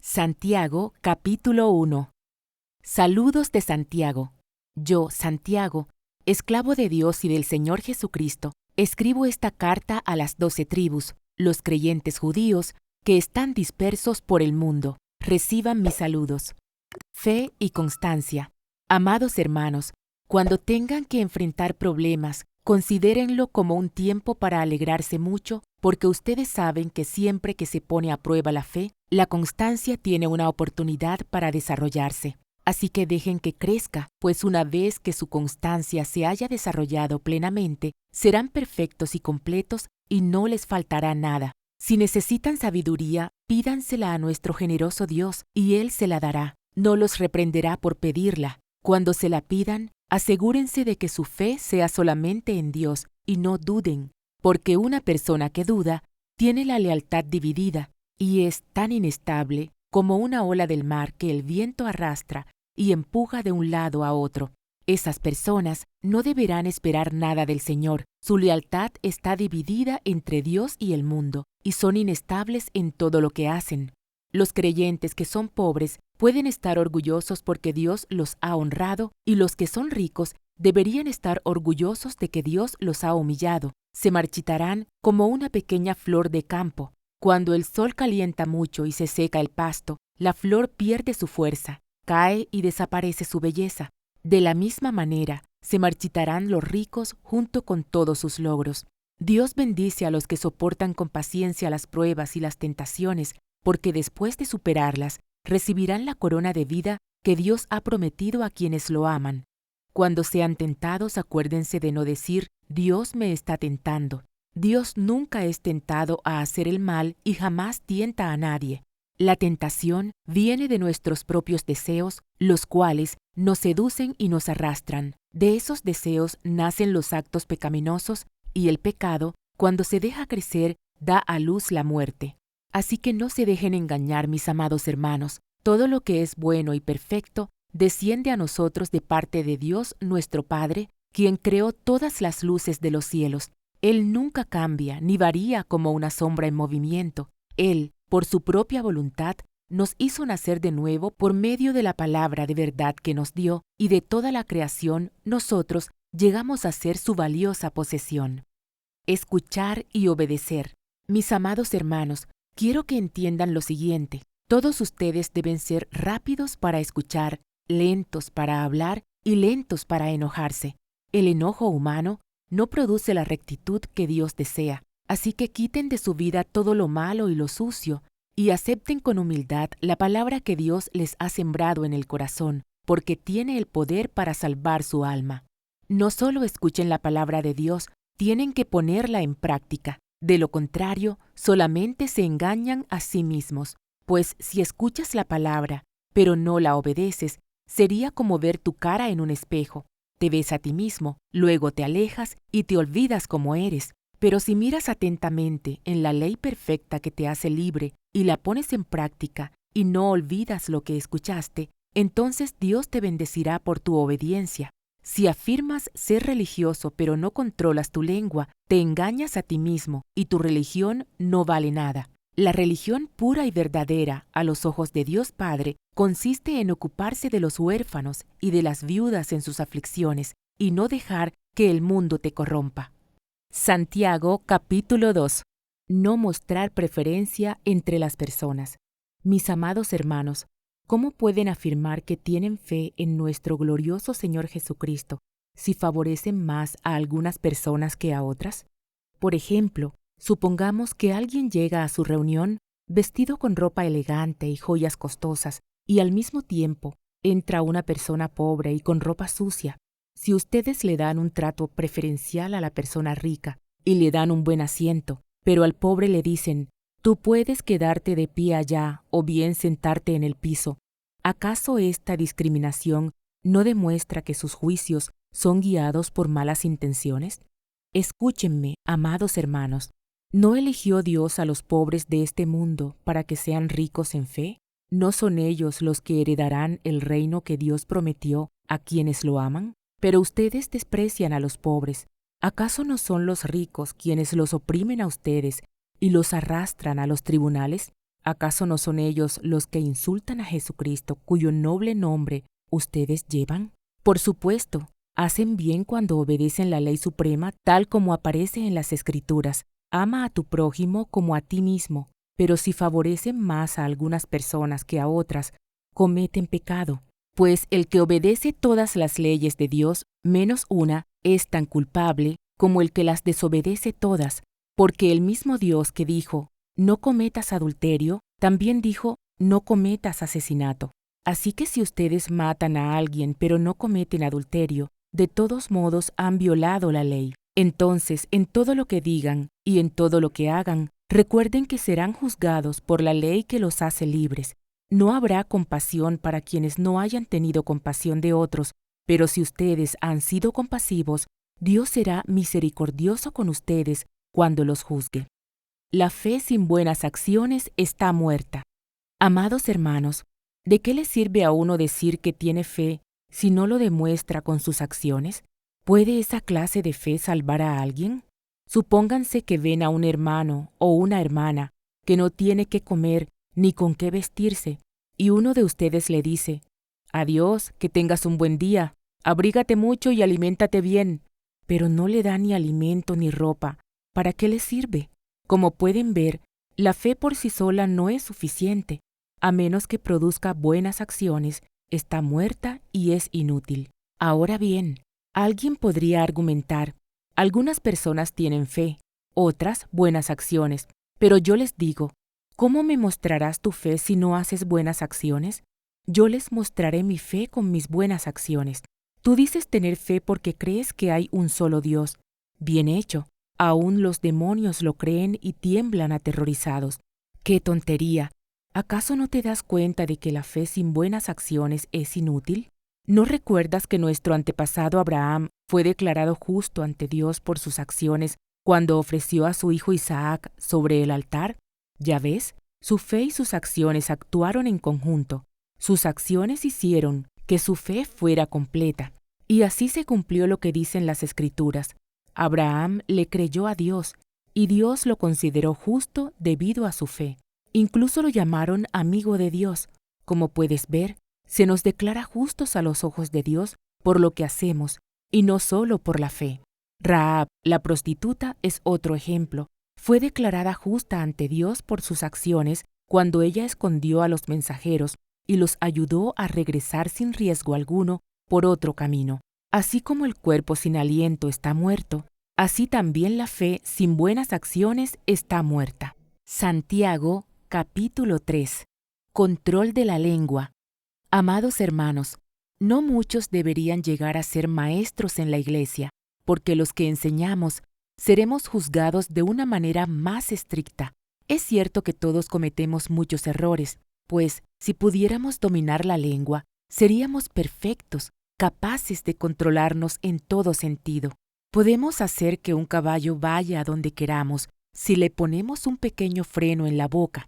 Santiago, capítulo 1. Saludos de Santiago. Yo, Santiago, esclavo de Dios y del Señor Jesucristo, escribo esta carta a las 12 tribus, los creyentes judíos, que están dispersos por el mundo. Reciban mis saludos. Fe y constancia. Amados hermanos, cuando tengan que enfrentar problemas, considérenlo como un tiempo para alegrarse mucho, porque ustedes saben que siempre que se pone a prueba la fe, la constancia tiene una oportunidad para desarrollarse. Así que dejen que crezca, pues una vez que su constancia se haya desarrollado plenamente, serán perfectos y completos y no les faltará nada. Si necesitan sabiduría, pídansela a nuestro generoso Dios, y Él se la dará. No los reprenderá por pedirla. Cuando se la pidan, asegúrense de que su fe sea solamente en Dios y no duden, porque una persona que duda tiene la lealtad dividida y es tan inestable como una ola del mar que el viento arrastra y empuja de un lado a otro. Esas personas no deberán esperar nada del Señor. Su lealtad está dividida entre Dios y el mundo, y son inestables en todo lo que hacen. Los creyentes que son pobres pueden estar orgullosos porque Dios los ha honrado, y los que son ricos deberían estar orgullosos de que Dios los ha humillado. Se marchitarán como una pequeña flor de campo. Cuando el sol calienta mucho y se seca el pasto, la flor pierde su fuerza, cae y desaparece su belleza. De la misma manera, se marchitarán los ricos junto con todos sus logros. Dios bendice a los que soportan con paciencia las pruebas y las tentaciones, porque después de superarlas, recibirán la corona de vida que Dios ha prometido a quienes lo aman. Cuando sean tentados, acuérdense de no decir, Dios me está tentando. Dios nunca es tentado a hacer el mal y jamás tienta a nadie. La tentación viene de nuestros propios deseos, los cuales nos seducen y nos arrastran. De esos deseos nacen los actos pecaminosos, y el pecado, cuando se deja crecer, da a luz la muerte. Así que no se dejen engañar, mis amados hermanos. Todo lo que es bueno y perfecto desciende a nosotros de parte de Dios nuestro Padre, quien creó todas las luces de los cielos. Él nunca cambia ni varía como una sombra en movimiento. Él, por su propia voluntad, nos hizo nacer de nuevo por medio de la palabra de verdad que nos dio, y de toda la creación nosotros llegamos a ser su valiosa posesión. Escuchar y obedecer. Mis amados hermanos, quiero que entiendan lo siguiente. Todos ustedes deben ser rápidos para escuchar, lentos para hablar y lentos para enojarse. El enojo humano no produce la rectitud que Dios desea, así que quiten de su vida todo lo malo y lo sucio, y acepten con humildad la palabra que Dios les ha sembrado en el corazón, porque tiene el poder para salvar su alma. No solo escuchen la palabra de Dios, tienen que ponerla en práctica. De lo contrario, solamente se engañan a sí mismos, pues si escuchas la palabra, pero no la obedeces, sería como ver tu cara en un espejo. Te ves a ti mismo, luego te alejas y te olvidas cómo eres. Pero si miras atentamente en la ley perfecta que te hace libre y la pones en práctica y no olvidas lo que escuchaste, entonces Dios te bendecirá por tu obediencia. Si afirmas ser religioso pero no controlas tu lengua, te engañas a ti mismo y tu religión no vale nada. La religión pura y verdadera a los ojos de Dios Padre consiste en ocuparse de los huérfanos y de las viudas en sus aflicciones y no dejar que el mundo te corrompa. Santiago capítulo 2. No mostrar preferencia entre las personas. Mis amados hermanos, ¿cómo pueden afirmar que tienen fe en nuestro glorioso Señor Jesucristo si favorecen más a algunas personas que a otras? Por ejemplo, supongamos que alguien llega a su reunión vestido con ropa elegante y joyas costosas, y al mismo tiempo entra una persona pobre y con ropa sucia. Si ustedes le dan un trato preferencial a la persona rica y le dan un buen asiento, pero al pobre le dicen, tú puedes quedarte de pie allá o bien sentarte en el piso, ¿acaso esta discriminación no demuestra que sus juicios son guiados por malas intenciones? Escúchenme, amados hermanos, ¿no eligió Dios a los pobres de este mundo para que sean ricos en fe? ¿No son ellos los que heredarán el reino que Dios prometió a quienes lo aman? Pero ustedes desprecian a los pobres. ¿Acaso no son los ricos quienes los oprimen a ustedes y los arrastran a los tribunales? ¿Acaso no son ellos los que insultan a Jesucristo, cuyo noble nombre ustedes llevan? Por supuesto, hacen bien cuando obedecen la ley suprema tal como aparece en las Escrituras. Ama a tu prójimo como a ti mismo. Pero si favorecen más a algunas personas que a otras, cometen pecado. Pues el que obedece todas las leyes de Dios, menos una, es tan culpable como el que las desobedece todas, porque el mismo Dios que dijo, no cometas adulterio, también dijo, no cometas asesinato. Así que si ustedes matan a alguien pero no cometen adulterio, de todos modos han violado la ley. Entonces, en todo lo que digan y en todo lo que hagan, recuerden que serán juzgados por la ley que los hace libres. No habrá compasión para quienes no hayan tenido compasión de otros, pero si ustedes han sido compasivos, Dios será misericordioso con ustedes cuando los juzgue. La fe sin buenas acciones está muerta. Amados hermanos, ¿de qué le sirve a uno decir que tiene fe si no lo demuestra con sus acciones? ¿Puede esa clase de fe salvar a alguien? Supónganse que ven a un hermano o una hermana que no tiene qué comer ni con qué vestirse, y uno de ustedes le dice, «Adiós, que tengas un buen día, abrígate mucho y aliméntate bien», pero no le da ni alimento ni ropa. ¿Para qué le sirve? Como pueden ver, la fe por sí sola no es suficiente. A menos que produzca buenas acciones, está muerta y es inútil. Ahora bien, alguien podría argumentar, algunas personas tienen fe, otras buenas acciones, pero yo les digo, ¿cómo me mostrarás tu fe si no haces buenas acciones? Yo les mostraré mi fe con mis buenas acciones. Tú dices tener fe porque crees que hay un solo Dios. Bien hecho. Aún los demonios lo creen y tiemblan aterrorizados. ¡Qué tontería! ¿Acaso no te das cuenta de que la fe sin buenas acciones es inútil? ¿No recuerdas que nuestro antepasado Abraham fue declarado justo ante Dios por sus acciones cuando ofreció a su hijo Isaac sobre el altar? Ya ves, su fe y sus acciones actuaron en conjunto. Sus acciones hicieron que su fe fuera completa. Y así se cumplió lo que dicen las Escrituras. Abraham le creyó a Dios, y Dios lo consideró justo debido a su fe. Incluso lo llamaron amigo de Dios. Como puedes ver, se nos declara justos a los ojos de Dios por lo que hacemos, y no solo por la fe. Rahab, la prostituta, es otro ejemplo. Fue declarada justa ante Dios por sus acciones cuando ella escondió a los mensajeros y los ayudó a regresar sin riesgo alguno por otro camino. Así como el cuerpo sin aliento está muerto, así también la fe sin buenas acciones está muerta. Santiago, capítulo 3. Control de la lengua. Amados hermanos, no muchos deberían llegar a ser maestros en la iglesia, porque los que enseñamos seremos juzgados de una manera más estricta. Es cierto que todos cometemos muchos errores, pues si pudiéramos dominar la lengua, seríamos perfectos, capaces de controlarnos en todo sentido. Podemos hacer que un caballo vaya a donde queramos si le ponemos un pequeño freno en la boca.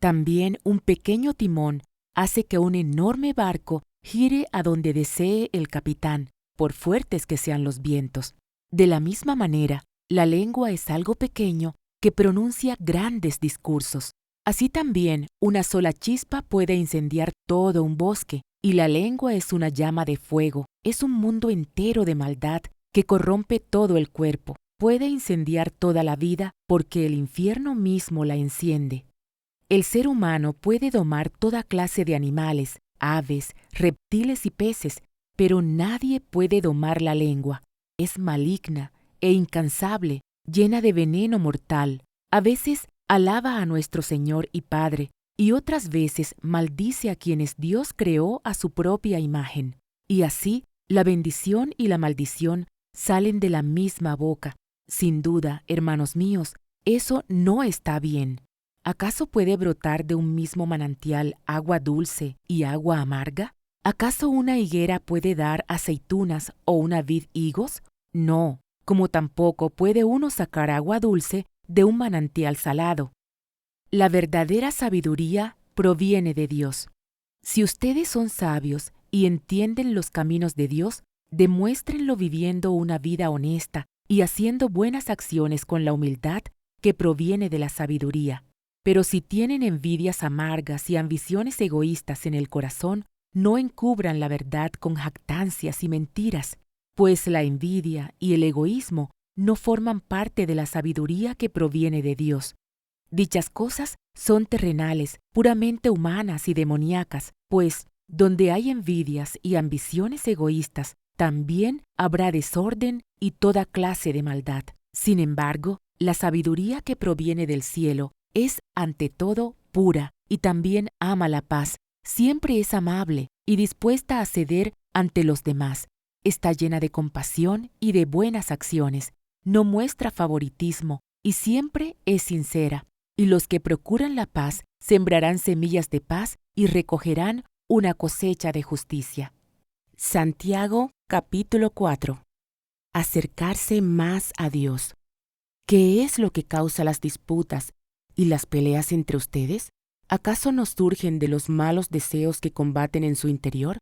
También un pequeño timón hace que un enorme barco gire a donde desee el capitán, por fuertes que sean los vientos. De la misma manera, la lengua es algo pequeño que pronuncia grandes discursos. Así también, una sola chispa puede incendiar todo un bosque, y la lengua es una llama de fuego, es un mundo entero de maldad que corrompe todo el cuerpo. Puede incendiar toda la vida porque el infierno mismo la enciende. El ser humano puede domar toda clase de animales, aves, reptiles y peces, pero nadie puede domar la lengua. Es maligna e incansable, llena de veneno mortal. A veces alaba a nuestro Señor y Padre, y otras veces maldice a quienes Dios creó a su propia imagen. Y así, la bendición y la maldición salen de la misma boca. Sin duda, hermanos míos, eso no está bien. ¿Acaso puede brotar de un mismo manantial agua dulce y agua amarga? ¿Acaso una higuera puede dar aceitunas o una vid higos? No, como tampoco puede uno sacar agua dulce de un manantial salado. La verdadera sabiduría proviene de Dios. Si ustedes son sabios y entienden los caminos de Dios, demuéstrenlo viviendo una vida honesta y haciendo buenas acciones con la humildad que proviene de la sabiduría. Pero si tienen envidias amargas y ambiciones egoístas en el corazón, no encubran la verdad con jactancias y mentiras, pues la envidia y el egoísmo no forman parte de la sabiduría que proviene de Dios. Dichas cosas son terrenales, puramente humanas y demoníacas, pues donde hay envidias y ambiciones egoístas, también habrá desorden y toda clase de maldad. Sin embargo, la sabiduría que proviene del cielo es ante todo pura y también ama la paz, siempre es amable y dispuesta a ceder ante los demás, está llena de compasión y de buenas acciones, no muestra favoritismo y siempre es sincera. Y los que procuran la paz sembrarán semillas de paz y recogerán una cosecha de justicia. Santiago capítulo 4. Acercarse más a Dios. ¿Qué es lo que causa las disputas y las peleas entre ustedes? ¿Acaso no surgen de los malos deseos que combaten en su interior?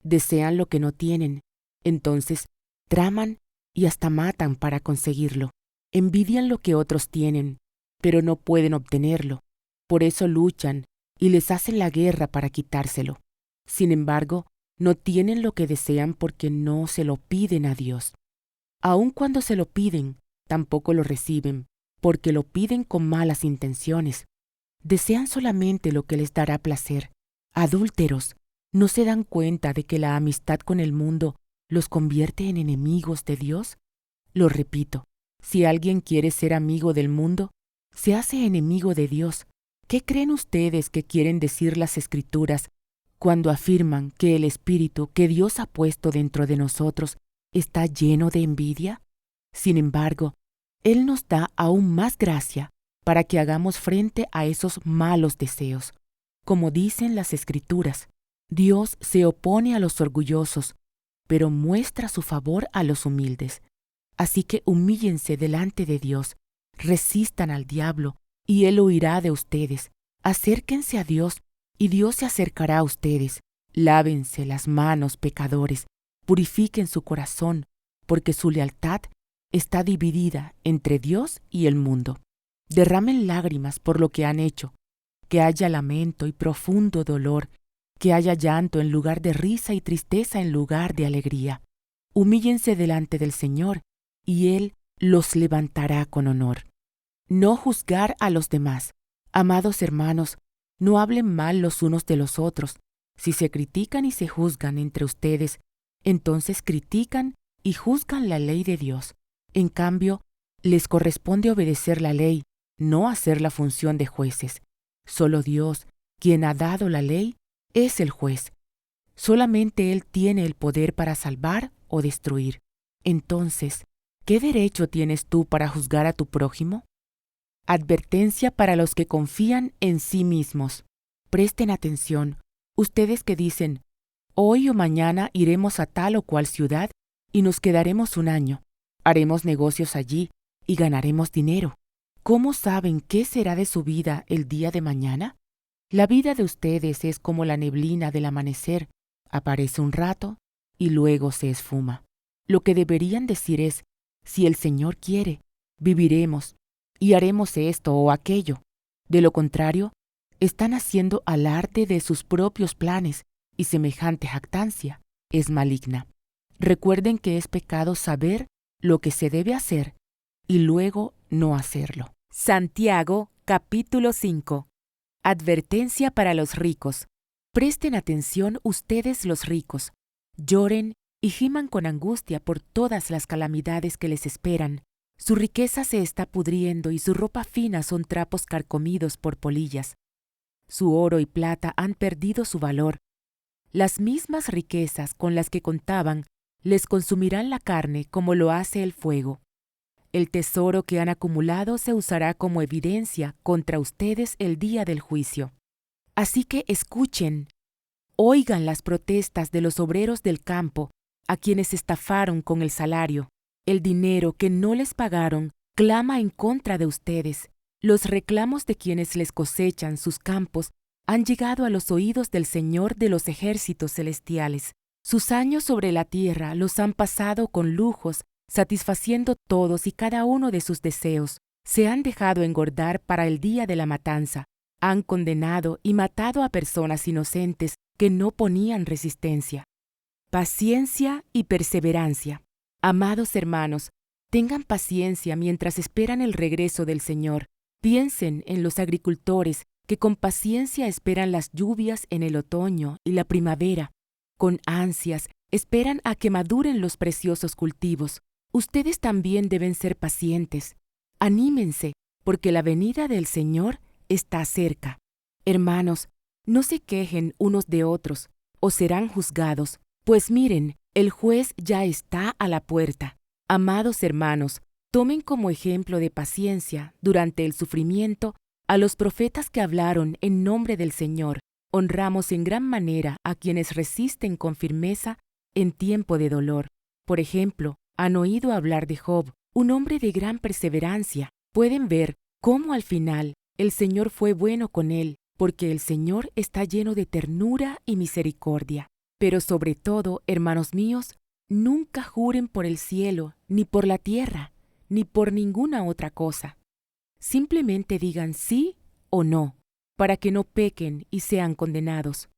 Desean lo que no tienen, entonces traman y hasta matan para conseguirlo. Envidian lo que otros tienen, pero no pueden obtenerlo. Por eso luchan y les hacen la guerra para quitárselo. Sin embargo, no tienen lo que desean porque no se lo piden a Dios. Aun cuando se lo piden, tampoco lo reciben, porque lo piden con malas intenciones. Desean solamente lo que les dará placer. Adúlteros, ¿no se dan cuenta de que la amistad con el mundo los convierte en enemigos de Dios? Lo repito, si alguien quiere ser amigo del mundo, se hace enemigo de Dios. ¿Qué creen ustedes que quieren decir las Escrituras cuando afirman que el Espíritu que Dios ha puesto dentro de nosotros está lleno de envidia? Sin embargo, Él nos da aún más gracia para que hagamos frente a esos malos deseos. Como dicen las Escrituras, Dios se opone a los orgullosos, pero muestra su favor a los humildes. Así que humíllense delante de Dios, resistan al diablo, y él huirá de ustedes. Acérquense a Dios, y Dios se acercará a ustedes. Lávense las manos, pecadores, purifiquen su corazón, porque su lealtad está dividida entre Dios y el mundo. Derramen lágrimas por lo que han hecho, que haya lamento y profundo dolor, que haya llanto en lugar de risa y tristeza en lugar de alegría. Humíllense delante del Señor, y Él los levantará con honor. No juzgar a los demás. Amados hermanos, no hablen mal los unos de los otros. Si se critican y se juzgan entre ustedes, entonces critican y juzgan la ley de Dios. En cambio, les corresponde obedecer la ley, no hacer la función de jueces. Solo Dios, quien ha dado la ley, es el juez. Solamente Él tiene el poder para salvar o destruir. Entonces, ¿qué derecho tienes tú para juzgar a tu prójimo? Advertencia para los que confían en sí mismos. Presten atención, ustedes que dicen, hoy o mañana iremos a tal o cual ciudad y nos quedaremos un año, haremos negocios allí y ganaremos dinero. ¿Cómo saben qué será de su vida el día de mañana? La vida de ustedes es como la neblina del amanecer, aparece un rato y luego se esfuma. Lo que deberían decir es, si el Señor quiere, viviremos y haremos esto o aquello. De lo contrario, están haciendo alarde de sus propios planes y semejante jactancia es maligna. Recuerden que es pecado saber lo que se debe hacer y luego no hacerlo. Santiago capítulo 5. Advertencia para los ricos. Presten atención ustedes los ricos. Lloren y giman con angustia por todas las calamidades que les esperan. Su riqueza se está pudriendo y su ropa fina son trapos carcomidos por polillas. Su oro y plata han perdido su valor. Las mismas riquezas con las que contaban les consumirán la carne como lo hace el fuego. El tesoro que han acumulado se usará como evidencia contra ustedes el día del juicio. Así que escuchen, oigan las protestas de los obreros del campo, a quienes estafaron con el salario. El dinero que no les pagaron clama en contra de ustedes. Los reclamos de quienes les cosechan sus campos han llegado a los oídos del Señor de los ejércitos celestiales. Sus años sobre la tierra los han pasado con lujos, satisfaciendo todos y cada uno de sus deseos. se han dejado engordar para el día de la matanza, han condenado y matado a personas inocentes que no ponían resistencia. Paciencia y perseverancia. Amados hermanos, tengan paciencia mientras esperan el regreso del Señor. Piensen en los agricultores que con paciencia esperan las lluvias en el otoño y la primavera. Con ansias esperan a que maduren los preciosos cultivos. Ustedes también deben ser pacientes. Anímense, porque la venida del Señor está cerca. Hermanos, no se quejen unos de otros, o serán juzgados. Pues miren, el juez ya está a la puerta. Amados hermanos, tomen como ejemplo de paciencia durante el sufrimiento a los profetas que hablaron en nombre del Señor. Honramos en gran manera a quienes resisten con firmeza en tiempo de dolor. Por ejemplo, han oído hablar de Job, un hombre de gran perseverancia. Pueden ver cómo al final el Señor fue bueno con él, porque el Señor está lleno de ternura y misericordia. Pero sobre todo, hermanos míos, nunca juren por el cielo, ni por la tierra, ni por ninguna otra cosa. Simplemente digan sí o no, para que no pequen y sean condenados.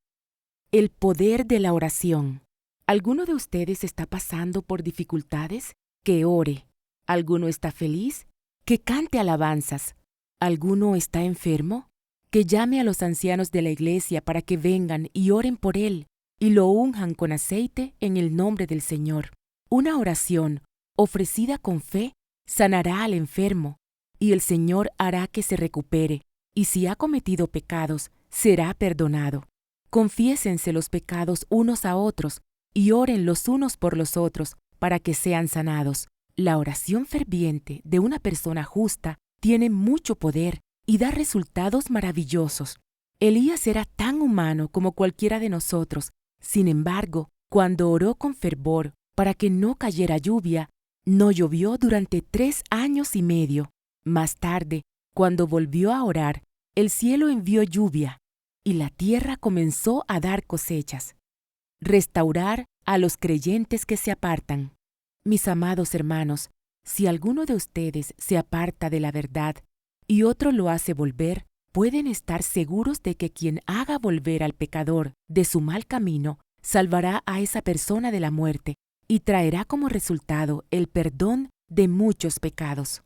El poder de la oración. ¿Alguno de ustedes está pasando por dificultades? Que ore. ¿Alguno está feliz? Que cante alabanzas. ¿Alguno está enfermo? Que llame a los ancianos de la iglesia para que vengan y oren por él y lo unjan con aceite en el nombre del Señor. Una oración ofrecida con fe sanará al enfermo, y el Señor hará que se recupere, y si ha cometido pecados, será perdonado. Confiésense los pecados unos a otros, y oren los unos por los otros, para que sean sanados. La oración ferviente de una persona justa tiene mucho poder y da resultados maravillosos. Elías era tan humano como cualquiera de nosotros. Sin embargo, cuando oró con fervor para que no cayera lluvia, no llovió durante 3 años y medio. Más tarde, cuando volvió a orar, el cielo envió lluvia y la tierra comenzó a dar cosechas. Restaurar a los creyentes que se apartan. Mis amados hermanos, si alguno de ustedes se aparta de la verdad y otro lo hace volver, pueden estar seguros de que quien haga volver al pecador de su mal camino salvará a esa persona de la muerte y traerá como resultado el perdón de muchos pecados.